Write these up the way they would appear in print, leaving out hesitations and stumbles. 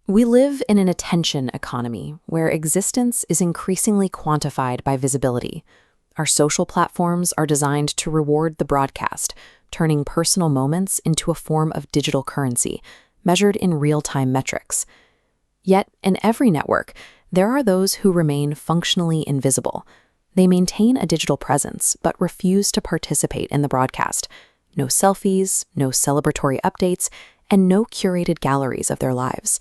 We live in an attention economy where existence is increasingly quantified by visibility. Our social platforms are designed to reward the broadcast, turning personal moments into a form of digital currency, measured in real-time metrics. Yet, in every network, there are those who remain functionally invisible. They maintain a digital presence, but refuse to participate in the broadcast. No selfies, no celebratory updates, and no curated galleries of their lives.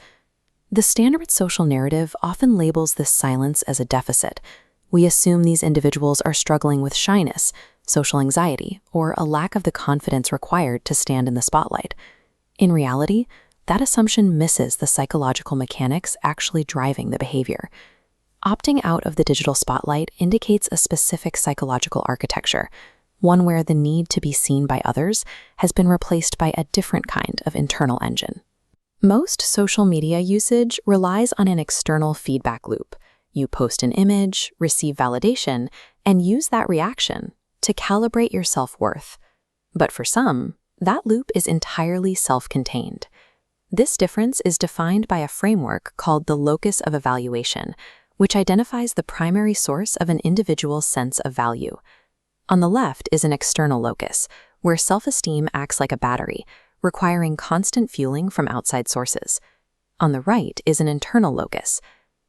The standard social narrative often labels this silence as a deficit. We assume these individuals are struggling with shyness, social anxiety, or a lack of the confidence required to stand in the spotlight. In reality, that assumption misses the psychological mechanics actually driving the behavior. Opting out of the digital spotlight indicates a specific psychological architecture, one where the need to be seen by others has been replaced by a different kind of internal engine. Most social media usage relies on an external feedback loop. You post an image, receive validation, and use that reaction to calibrate your self-worth. But for some, that loop is entirely self-contained. This difference is defined by a framework called the locus of evaluation, which identifies the primary source of an individual's sense of value. On the left is an external locus, where self-esteem acts like a battery, requiring constant fueling from outside sources. On the right is an internal locus.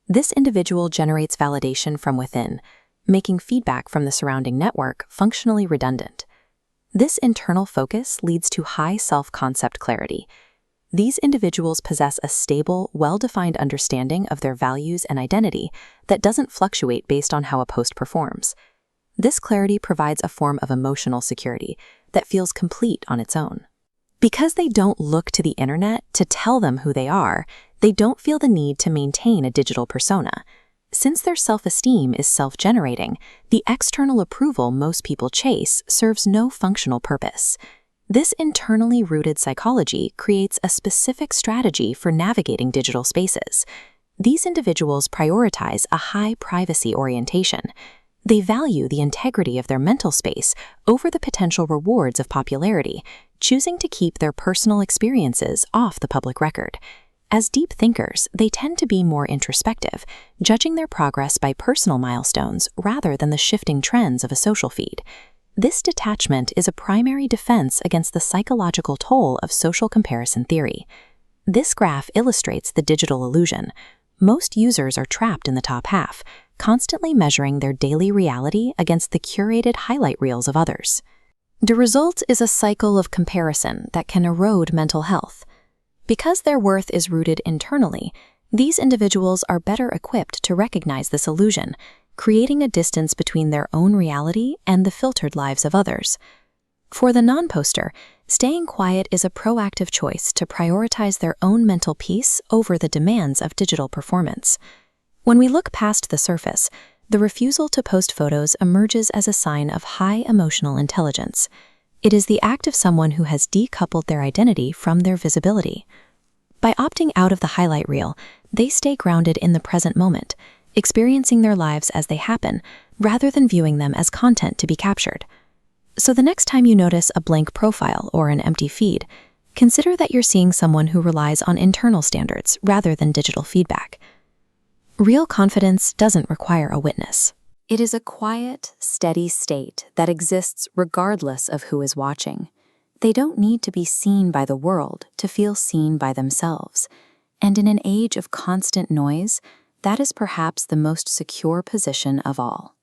This individual generates validation from within, making feedback from the surrounding network functionally redundant. This internal focus leads to high self-concept clarity. These individuals possess a stable, well-defined understanding of their values and identity that doesn't fluctuate based on how a post performs. This clarity provides a form of emotional security that feels complete on its own. Because they don't look to the internet to tell them who they are, they don't feel the need to maintain a digital persona. Since their self-esteem is self-generating, the external approval most people chase serves no functional purpose. This internally rooted psychology creates a specific strategy for navigating digital spaces. These individuals prioritize a high privacy orientation. They value the integrity of their mental space over the potential rewards of popularity, choosing to keep their personal experiences off the public record. As deep thinkers, they tend to be more introspective, judging their progress by personal milestones rather than the shifting trends of a social feed. This detachment is a primary defense against the psychological toll of social comparison theory. This graph illustrates the digital illusion. Most users are trapped in the top half, constantly measuring their daily reality against the curated highlight reels of others. The result is a cycle of comparison that can erode mental health. Because their worth is rooted internally, these individuals are better equipped to recognize this illusion, creating a distance between their own reality and the filtered lives of others. For the non-poster, staying quiet is a proactive choice to prioritize their own mental peace over the demands of digital performance. When we look past the surface, the refusal to post photos emerges as a sign of high emotional intelligence. It is the act of someone who has decoupled their identity from their visibility. By opting out of the highlight reel, they stay grounded in the present moment, experiencing their lives as they happen, rather than viewing them as content to be captured. So the next time you notice a blank profile or an empty feed, consider that you're seeing someone who relies on internal standards rather than digital feedback. Real confidence doesn't require a witness. It is a quiet, steady state that exists regardless of who is watching. They don't need to be seen by the world to feel seen by themselves. And in an age of constant noise, that is perhaps the most secure position of all.